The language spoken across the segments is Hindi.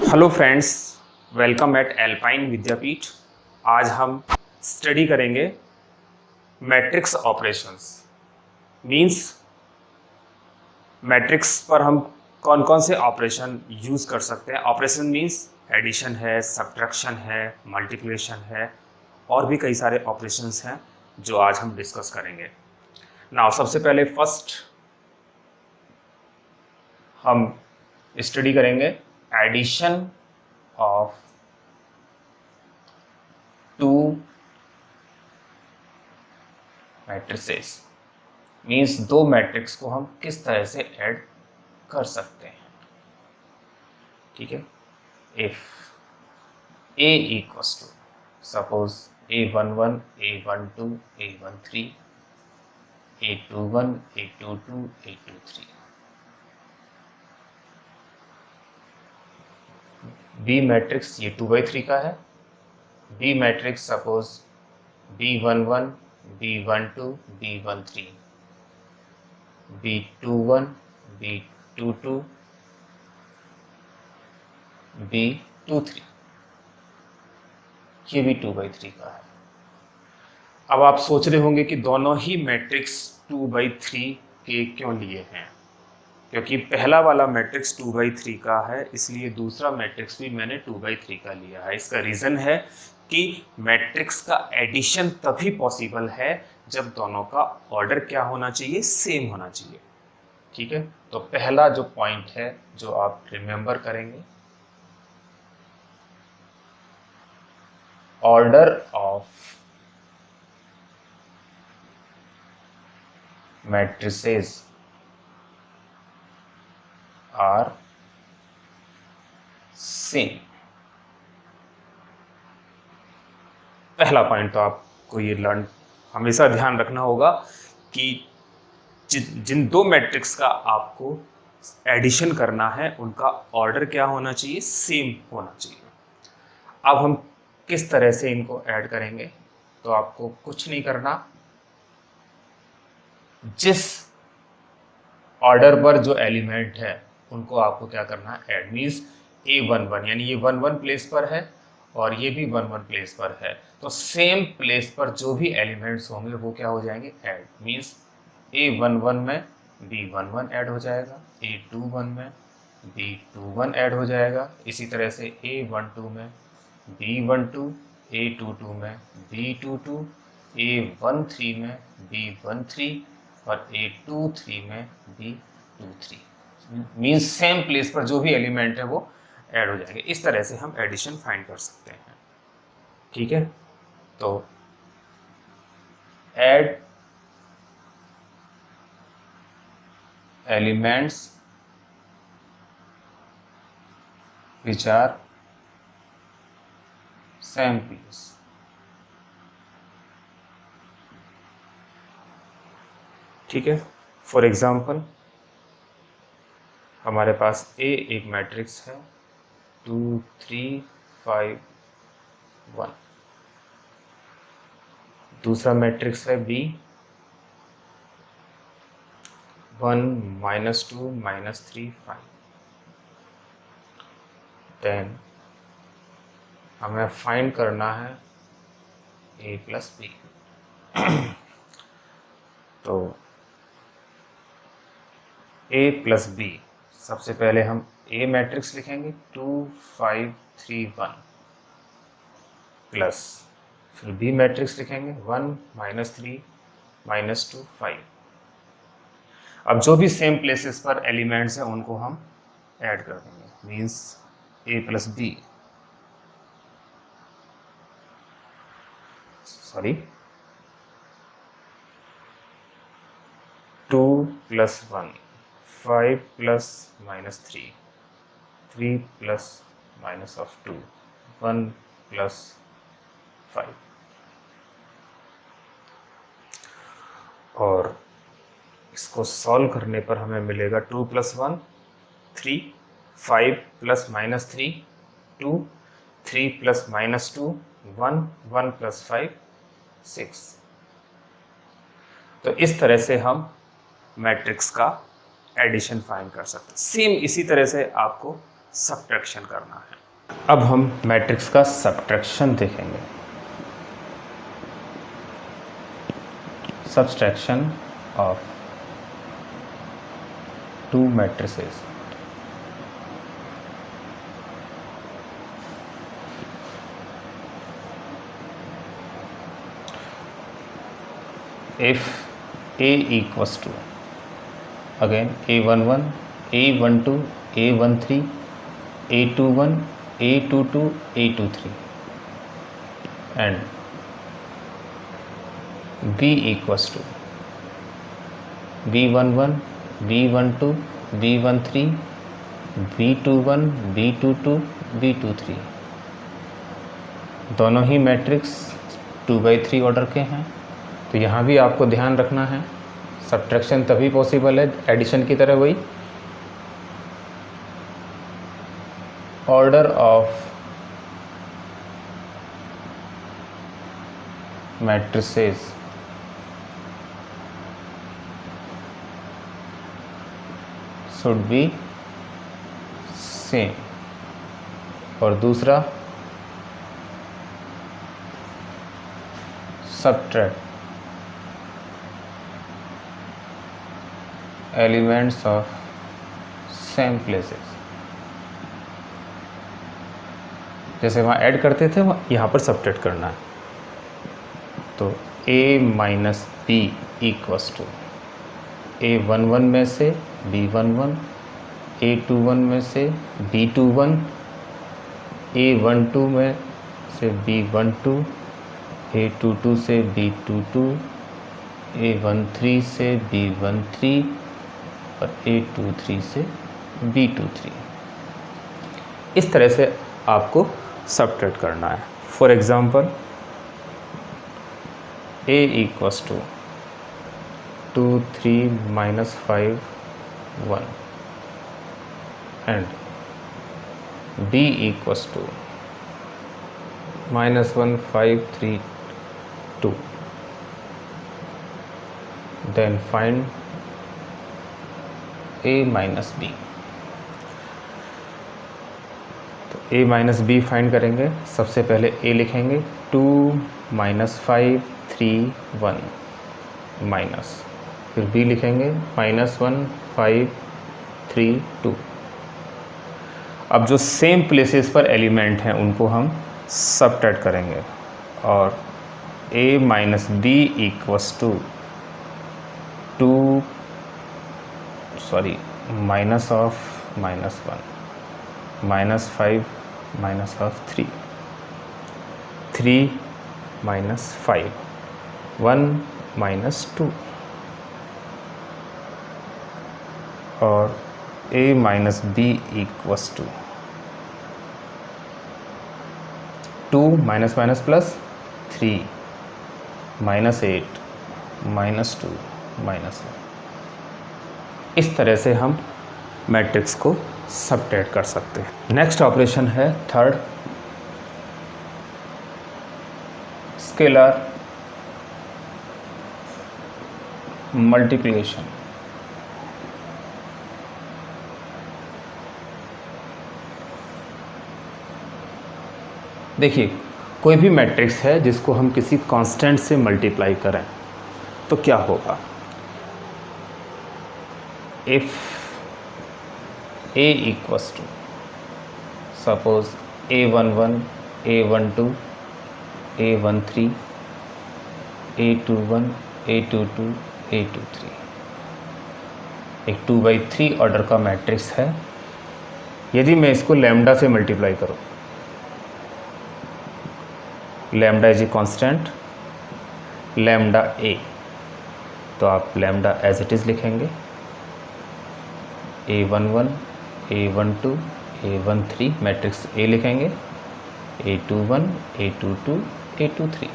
Hello friends, welcome at Alpine Vidyapeeth. आज हम स्टडी करेंगे मैट्रिक्स ऑपरेशंस। मींस मैट्रिक्स पर हम कौन कौन से ऑपरेशन यूज़ कर सकते हैं। ऑपरेशन मींस एडिशन है, सब्ट्रैक्शन है, मल्टीप्लिकेशन है और भी कई सारे ऑपरेशंस हैं जो आज हम डिस्कस करेंगे। नाउ सबसे पहले फर्स्ट हम स्टडी करेंगे एडिशन ऑफ टू मैट्रिसेस। मीन्स दो मैट्रिक्स को हम किस तरह से ऐड कर सकते हैं। ठीक है, if A equals to suppose A11, A12, A13, A21, A22, A23, B matrix ये 2/3 का है। B matrix suppose B11, B12, B13, B21, B22, B23, ये भी 2/3 का है। अब आप सोच रहे होंगे कि दोनों ही मैट्रिक्स 2/3 के क्यों लिए हैं। क्योंकि पहला वाला मैट्रिक्स 2/3 का है, इसलिए दूसरा मैट्रिक्स भी मैंने 2/3 का लिया है। इसका रीज़न है कि मैट्रिक्स का एडिशन तभी पॉसिबल है जब दोनों का ऑर्डर क्या होना चाहिए, सेम होना चाहिए। ठीक है, तो पहला जो पॉइंट है जो आप रिमेंबर करेंगे, order of matrices are same. पहला पॉइंट तो आपको ये लर्न हमेशा ध्यान रखना होगा कि जिन दो मैट्रिक्स का आपको एडिशन करना है उनका ऑर्डर क्या होना चाहिए, सेम होना चाहिए। अब हम किस तरह से इनको ऐड करेंगे, तो आपको कुछ नहीं करना, जिस ऑर्डर पर जो एलिमेंट है उनको आपको क्या करना है, ऐड। मीन्स A11 यानी ये 1 1 प्लेस पर है और ये भी 1 1 प्लेस पर है, तो सेम प्लेस पर जो भी एलिमेंट्स होंगे वो क्या हो जाएंगे, ऐड। मीन्स A11 में B11 ऐड हो जाएगा, A21 में B21 ऐड हो जाएगा, इसी तरह से A12 में B12, A22 में B22, A13 में B13 और A23 में B23। मीन्स सेम प्लेस पर जो भी एलिमेंट है वो ऐड हो जाएंगे। इस तरह से हम एडिशन फाइंड कर सकते हैं। ठीक है, तो add elements which are same place. ठीक है, फॉर एग्जाम्पल हमारे पास A एक मैट्रिक्स है 2 3 5 1। दूसरा मैट्रिक्स है B 1 -2 -3 5। देन हमें फाइंड करना है A + B। तो A + B, सबसे पहले हम A मैट्रिक्स लिखेंगे 2 5 3 1 प्लस, फिर B मैट्रिक्स लिखेंगे 1 -3 -2 5। अब जो भी सेम प्लेसेस पर एलिमेंट्स हैं उनको हम ऐड कर देंगे। Means A + B, sorry 2 + 1 5 + -3 3 + -2 1 + 5। और इसको सॉल्व करने पर हमें मिलेगा 2 + 1 3 5 + -3 2 3 + -2 1 1 + 5 6। तो इस तरह से हम मैट्रिक्स का एडिशन फाइंड कर सकते हैं। सेम इसी तरह से आपको सब्ट्रैक्शन करना है। अब हम मैट्रिक्स का सब्ट्रैक्शन देखेंगे। Subtraction of two matrices. if A equals to again A11, A12, A13, A21, A22, A23 and B equals to B11, B12, B13, B21, B22, B23 दोनों ही मैट्रिक्स 2/3 ऑर्डर के हैं। तो यहाँ भी आपको ध्यान रखना है, सब्ट्रैक्शन तभी पॉसिबल है एडिशन की तरह, वही order of matrices should be same. और दूसरा subtract elements of same places. जैसे वहाँ ऐड करते थे यहाँ पर सब्ट्रैक्ट करना है। तो a minus B equals to A11 में से B11, A21 में से B21, A12 में से B12, A22 से B22, A13 से B13 और A23 से B23। इस तरह से आपको सब्ट्रैक्ट करना है। For example A equals to 2, 3, -5, 1 and B equals to -1, 5, 3, 2। Then find A minus B। तो A माइनस बी फाइंड करेंगे। सबसे पहले A लिखेंगे 2 -5 3 1 माइनस, फिर B लिखेंगे -1 5 3 2। अब जो सेम प्लेसेस पर एलिमेंट हैं उनको हम सब्ट्रैक्ट करेंगे और A minus B equals to minus of -1 -5 minus of 3 3 -5 1 -2 और A minus B equals to 2 minus minus plus 3 -8 -2 -1। इस तरह से हम मैट्रिक्स को सब्ट्रैक्ट कर सकते हैं। नेक्स्ट ऑपरेशन है थर्ड, स्केलर मल्टीप्लिकेशन। देखिए, कोई भी मैट्रिक्स है जिसको हम किसी कांस्टेंट से मल्टीप्लाई करें तो क्या होगा। If A equals to suppose A11, A12, A13, A21, A22, A23 एक 2/3 ऑर्डर का मैट्रिक्स है। यदि मैं इसको लैम्डा से मल्टीप्लाई करूं, lambda is a constant, lambda A, तो आप लैम्डा एज इट इज़ लिखेंगे A11, A12, A13 matrix A लिखेंगे, A21, A22, A23।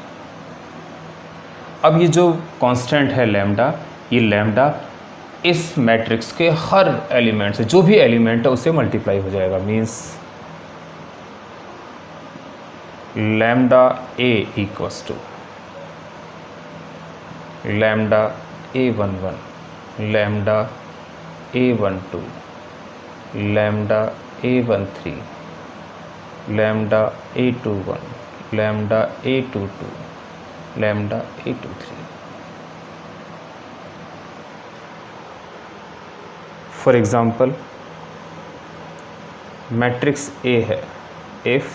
अब ये जो कांस्टेंट है लैम्डा, ये लैम्डा इस मैट्रिक्स के हर एलिमेंट से, जो भी एलिमेंट है उससे मल्टीप्लाई हो जाएगा। Means lambda A equals to lambda A11, lambda A12, lambda A13, lambda A21, lambda A22, lambda A23. For example matrix A है, if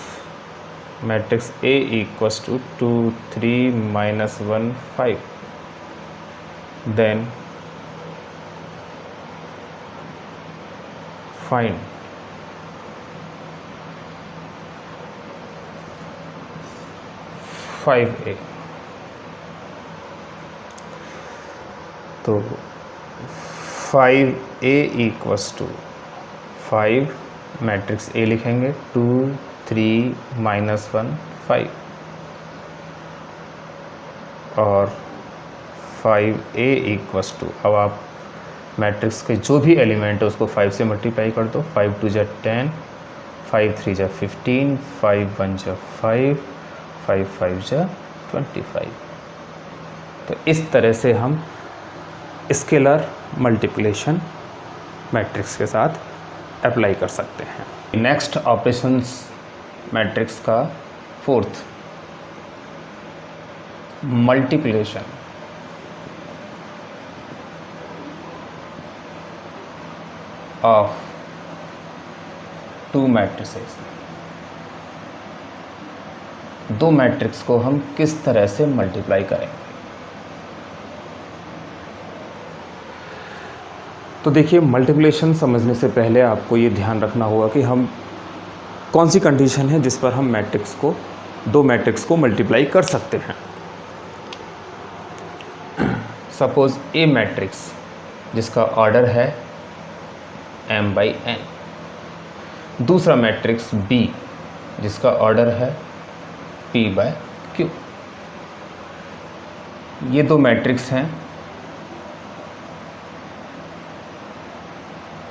matrix A equals to 2 3 -1 5, then find (5a). तो 5a equals to 5 matrix A लिखेंगे, 2 3 -1 5, और 5a equals to, अब आप मैट्रिक्स के जो भी एलिमेंट है उसको 5 से मल्टीप्लाई कर दो। 5 2 जा 10, 5 3 जा 15, 5 1 जा 5, 5 5 जा 25। तो इस तरह से हम स्केलर मल्टीप्लिकेशन मैट्रिक्स के साथ अप्लाई कर सकते हैं। नेक्स्ट ऑपरेशंस मैट्रिक्स का fourth, multiplication of two matrices. दो मैट्रिक्स को हम किस तरह से मल्टीप्लाई करेंगे। तो देखिए, मल्टीप्लिकेशन समझने से पहले आपको ये ध्यान रखना होगा कि हम कौन सी कंडीशन है जिस पर हम दो मैट्रिक्स को मल्टीप्लाई कर सकते हैं। सपोज ए मैट्रिक्स जिसका ऑर्डर है m/n, दूसरा मैट्रिक्स B जिसका ऑर्डर है p/q। ये दो मैट्रिक्स हैं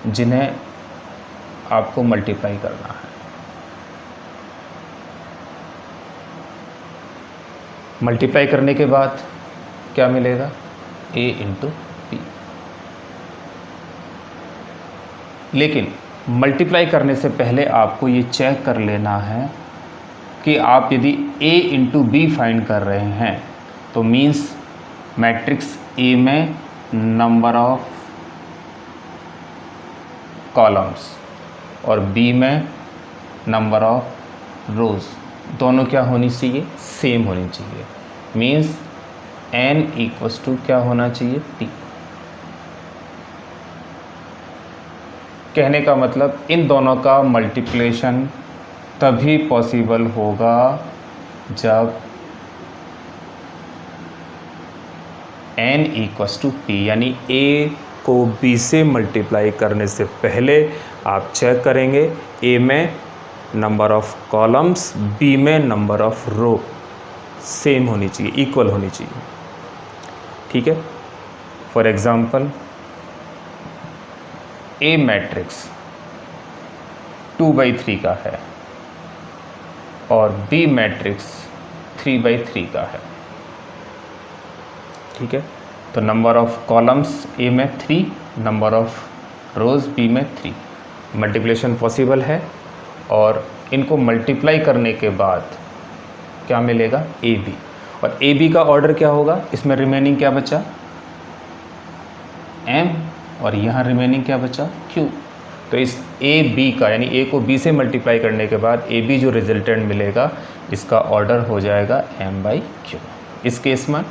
जिन्हें आपको मल्टीप्लाई करना है। मल्टीप्लाई करने के बाद क्या मिलेगा? A into P. लेकिन मल्टीप्लाई करने से पहले आपको ये चेक कर लेना है कि आप यदि A इंटू बी फाइंड कर रहे हैं तो मीन्स मैट्रिक्स A में नंबर ऑफ कॉलम्स और B में नंबर ऑफ रोज दोनों क्या होनी चाहिए? सेम होनी चाहिए। मीन्स n इक्वल्स टू क्या होना चाहिए? p। कहने का मतलब इन दोनों का मल्टीप्लिकेशन तभी पॉसिबल होगा जब n इक्वल्स टू p, यानी a को b से मल्टीप्लाई करने से पहले आप चेक करेंगे a में नंबर ऑफ कॉलम्स, b में नंबर ऑफ रो सेम होनी चाहिए, इक्वल होनी चाहिए। ठीक है। फॉर एग्जांपल ए मैट्रिक्स 2/3 का है और बी मैट्रिक्स 3/3 का है। ठीक है। तो नंबर ऑफ कॉलम्स ए में 3, नंबर ऑफ रोज बी में 3। मल्टीप्लिकेशन पॉसिबल है और इनको मल्टीप्लाई करने के बाद क्या मिलेगा? A B. और ए बी का ऑर्डर क्या होगा? इसमें रिमेनिंग क्या बचा? m, और यहाँ रिमेनिंग क्या बचा? q। तो इस ए बी का, यानी a को b से मल्टीप्लाई करने के बाद ए बी जो रिजल्टेंट मिलेगा इसका ऑर्डर हो जाएगा m/q। इस केस में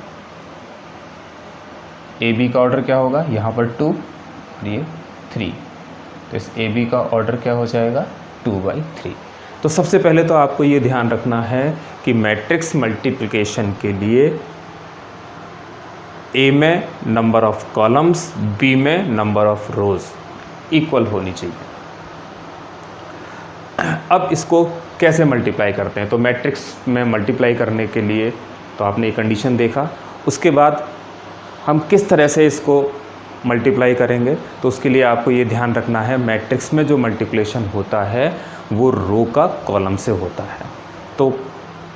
ए बी का ऑर्डर क्या होगा? यहाँ पर 2 और ये 3, तो इस ए बी का ऑर्डर क्या हो जाएगा? 2/3। तो सबसे पहले तो आपको ये ध्यान रखना है कि मैट्रिक्स मल्टीप्लिकेशन के लिए ए में नंबर ऑफ कॉलम्स, बी में नंबर ऑफ रोज इक्वल होनी चाहिए। अब इसको कैसे मल्टीप्लाई करते हैं? तो मैट्रिक्स में मल्टीप्लाई करने के लिए तो आपने ये कंडीशन देखा, उसके बाद हम किस तरह से इसको मल्टीप्लाई करेंगे। तो उसके लिए आपको ये ध्यान रखना है मैट्रिक्स में जो मल्टीप्लिकेशन होता है वो रो का कॉलम से होता है। तो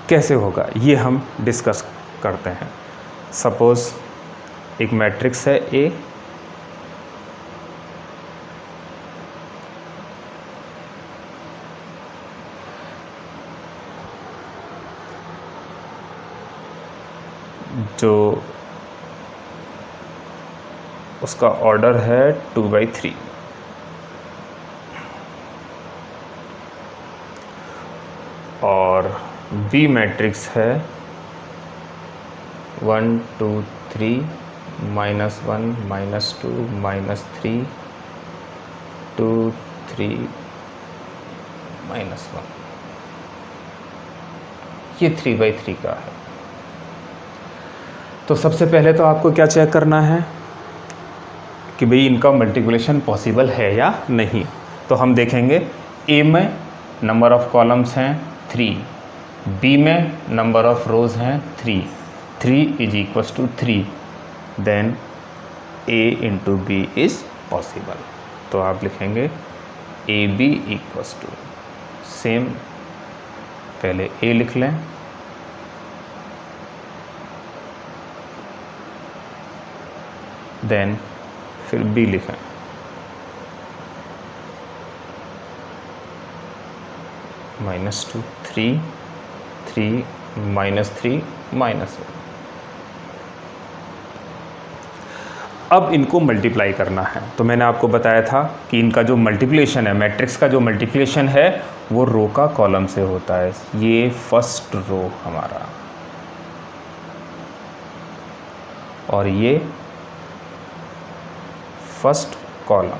कैसे होगा ये हम डिस्कस करते हैं। सपोज़ एक मैट्रिक्स है ए, जो उसका ऑर्डर है 2/3, और बी मैट्रिक्स है 1 2 3 -1 -2 -3 2 3 -1, ये 3/3 का है। तो सबसे पहले तो आपको क्या चेक करना है कि भाई इनका मल्टीप्लिकेशन पॉसिबल है या नहीं। तो हम देखेंगे ए में नंबर ऑफ कॉलम्स हैं 3, बी में नंबर ऑफ रोज हैं 3 = 3, then A into B is possible. तो आप लिखेंगे A B equals to, same पहले ए लिख लें, देन फिर बी लिखें, -2 3 3 -3 -1। अब इनको मल्टीप्लाई करना है। तो मैंने आपको बताया था कि इनका जो मल्टीप्लिकेशन है, मैट्रिक्स का जो मल्टीप्लिकेशन है वो रो का कॉलम से होता है। ये फर्स्ट रो हमारा, और ये फर्स्ट कॉलम।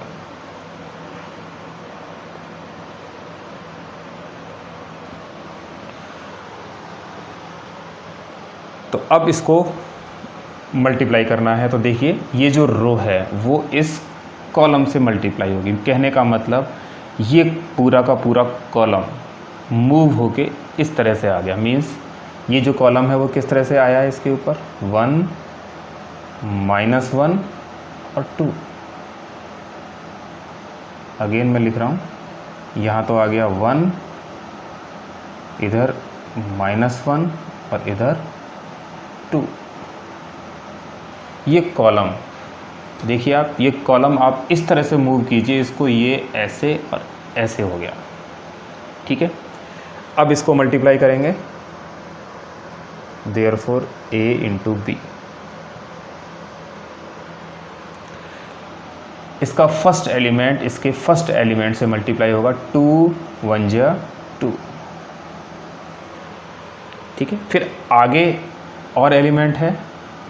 तो अब इसको मल्टीप्लाई करना है। तो देखिए ये जो रो है वो इस कॉलम से मल्टीप्लाई होगी। कहने का मतलब ये पूरा का पूरा कॉलम मूव होके इस तरह से आ गया। मीन्स ये जो कॉलम है वो किस तरह से आया है, इसके ऊपर 1 -1 और 2। अगेन मैं लिख रहा हूँ, यहाँ तो आ गया 1, इधर -1 और इधर 2। ये कॉलम देखिए आप, ये कॉलम आप इस तरह से मूव कीजिए इसको, ये ऐसे और ऐसे हो गया। ठीक है, अब इसको मल्टीप्लाई करेंगे, देयरफॉर A इंटू बी। इसका फर्स्ट एलिमेंट इसके फर्स्ट एलिमेंट से मल्टीप्लाई होगा, 2 1 जा 2। ठीक है, फिर आगे और एलिमेंट है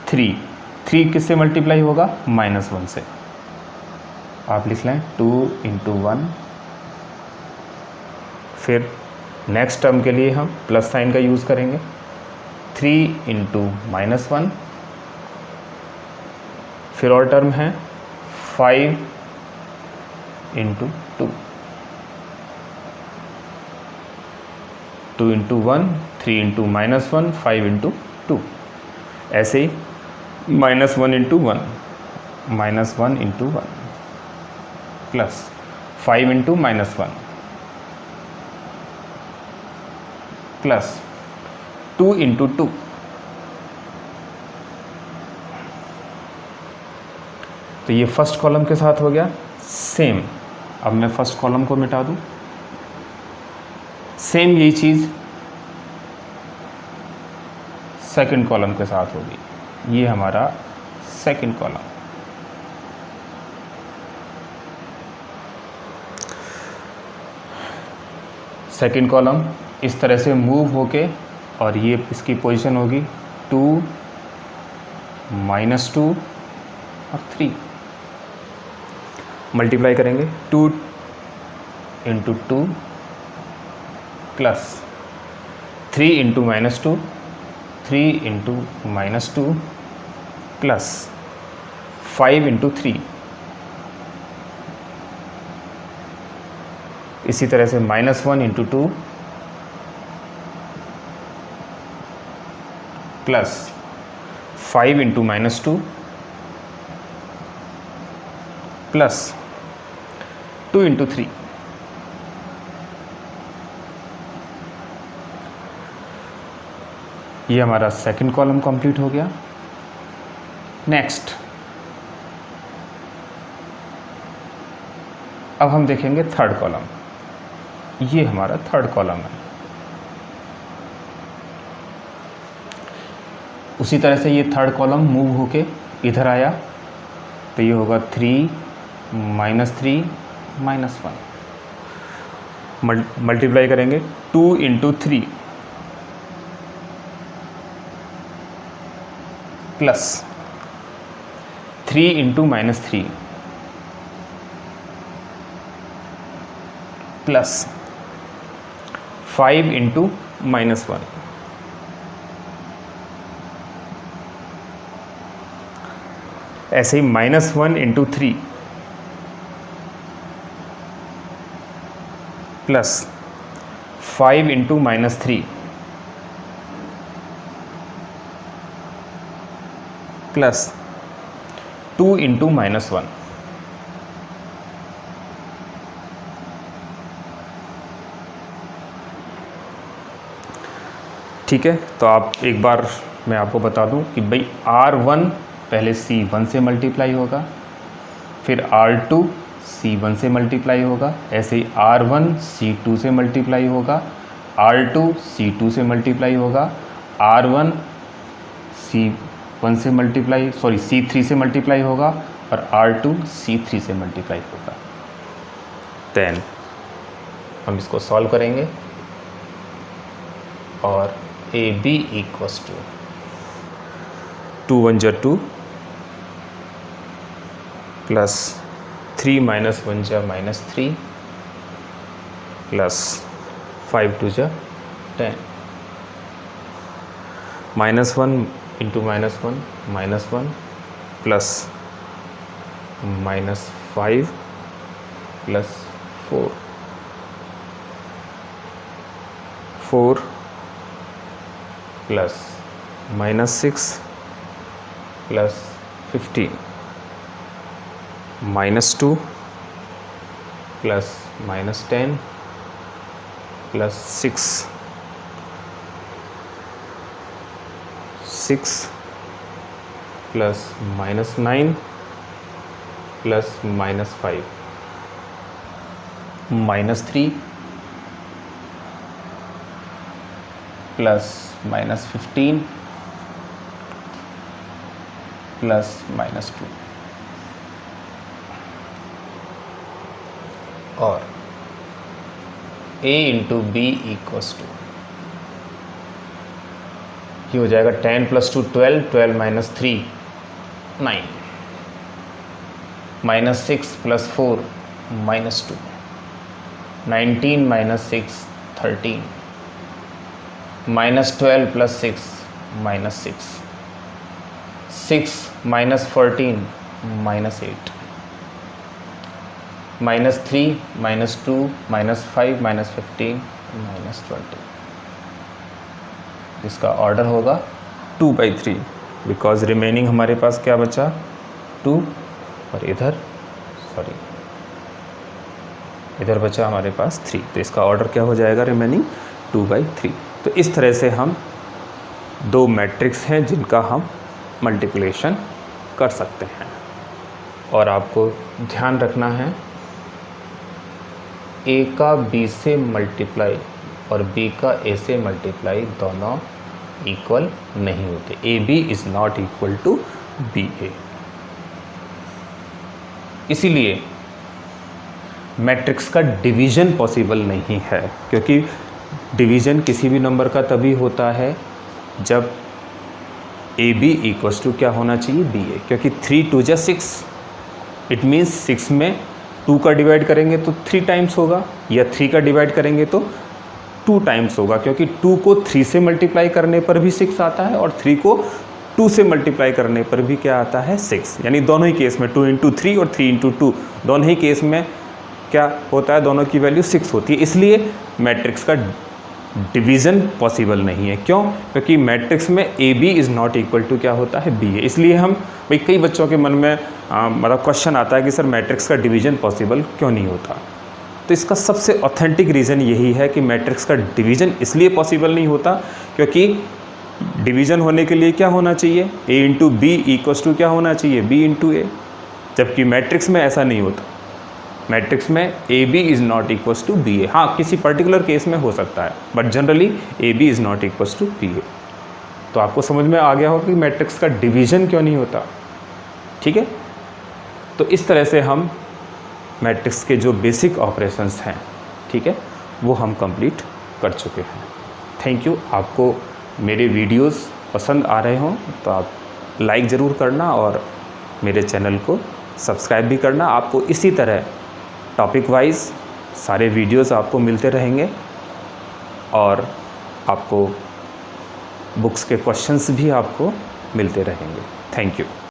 3 किससे मल्टीप्लाई होगा, -1 से। आप लिख लें 2 इंटू 1। फिर नेक्स्ट टर्म के लिए हम प्लस साइन का यूज़ करेंगे, 3 इंटू -1। फिर और टर्म है 5 इंटू 2, 2 इंटू 1, 3 इंटू -1, 5 इंटू 2। ऐसे ही -1 into 1, -1 into 1 plus 5 into -1 plus 2 into 2। तो ये फर्स्ट कॉलम के साथ हो गया सेम। अब मैं फर्स्ट कॉलम को मिटा दूं, सेम यही चीज़ सेकंड कॉलम के साथ होगी। ये हमारा सेकंड कॉलम। सेकंड कॉलम इस तरह से मूव होके, और ये इसकी पोजीशन होगी 2 -2 और 3। मल्टीप्लाई करेंगे, 2 into 2 plus 3 into -2, 3 into -2 plus 5 into 3। इसी तरह से -1 into 2 plus 5 into -2 plus 2 into 3। ये हमारा सेकंड कॉलम कंप्लीट हो गया। नेक्स्ट अब हम देखेंगे थर्ड कॉलम। ये हमारा थर्ड कॉलम है। उसी तरह से ये थर्ड कॉलम मूव होके इधर आया तो ये होगा 3 -3 -1, मल्टीप्लाई करेंगे 2 × 3 प्लस 3 × -3 प्लस 5 × -1 ऐसे ही -1 × 3 प्लस 5 × -3 प्लस 2 × -1। ठीक है, तो आप एक बार मैं आपको बता दूं कि भाई R1 पहले C1 से मल्टीप्लाई होगा, फिर R2 C1 से मल्टीप्लाई होगा, ऐसे ही R1 C2 से मल्टीप्लाई होगा, R2 C2 से मल्टीप्लाई होगा, R1 C1 से मल्टीप्लाई C3 से मल्टीप्लाई होगा और R2 C3 से मल्टीप्लाई होगा। देन हम इसको सॉल्व करेंगे और AB इक्वल्स टू 2 1 जा 2 प्लस 3 - 1 जा -3 प्लस 5 2 जा 10 -1 × -1 -1 plus -5 plus 4 plus -6 plus 15 -2 plus -10 plus 6 plus -9 plus -5 -3 plus -15 plus -2 और A × B इक्वल्स टू ये हो जाएगा 10 + 2 12 12 - 3 9 -6 + 4 -2 19 - 6 13 -12 + 6 -6 6 - 14 -8 -3 -2 -5 -15 -20। इसका ऑर्डर होगा 2/3 बिकॉज रिमेनिंग हमारे पास क्या बचा 2 और इधर बचा हमारे पास 3, तो इसका ऑर्डर क्या हो जाएगा रिमेनिंग 2/3। तो इस तरह से हम दो मैट्रिक्स हैं जिनका हम मल्टीप्लिकेशन कर सकते हैं। और आपको ध्यान रखना है A का B से मल्टीप्लाई और B का A से मल्टीप्लाई दोनों इक्वल नहीं होते। AB is not equal to BA। इसीलिए मैट्रिक्स का डिवीज़न पॉसिबल नहीं है, क्योंकि डिवीज़न किसी भी नंबर का तभी होता है जब AB इक्वल्स टू क्या होना चाहिए BA, क्योंकि 3 2 जा 6 इट मीन्स 6 में 2 का डिवाइड करेंगे तो 3 टाइम्स होगा, या 3 का डिवाइड करेंगे तो 2 टाइम्स होगा, क्योंकि 2 को 3 से मल्टीप्लाई करने पर भी 6 आता है और 3 को 2 से मल्टीप्लाई करने पर भी क्या आता है 6। यानी दोनों ही केस में 2 × 3 और 3 × 2 दोनों ही केस में क्या होता है, दोनों की वैल्यू 6 होती है। इसलिए मैट्रिक्स का डिवीज़न पॉसिबल नहीं है। क्यों? क्योंकि मैट्रिक्स में AB is not equal to क्या होता है BA। इसलिए हम भाई कई बच्चों के मन में मतलब क्वेश्चन आता है कि सर मैट्रिक्स का डिवीज़न पॉसिबल क्यों नहीं होता। तो इसका सबसे ऑथेंटिक रीज़न यही है कि मैट्रिक्स का डिवीज़न इसलिए पॉसिबल नहीं होता क्योंकि डिवीज़न होने के लिए क्या होना चाहिए A × B इक्वल्स टू क्या होना चाहिए B × A, जबकि मैट्रिक्स में ऐसा नहीं होता। मैट्रिक्स में AB is not equals to BA। हाँ, किसी पर्टिकुलर केस में हो सकता है, but generally AB is not equals to BA। तो आपको समझ में आ गया होगा कि मैट्रिक्स का डिवीज़न क्यों नहीं होता। ठीक है, तो इस तरह से हम मैट्रिक्स के जो बेसिक ऑपरेशंस हैं, ठीक है, वो हम कंप्लीट कर चुके हैं। Thank you. आपको मेरे वीडियोस पसंद आ रहे हों तो आप लाइक ज़रूर करना और मेरे चैनल को सब्सक्राइब भी करना। आपको इसी तरह टॉपिक वाइज सारे वीडियोस आपको मिलते रहेंगे और आपको बुक्स के क्वेश्चंस भी आपको मिलते रहेंगे। Thank you.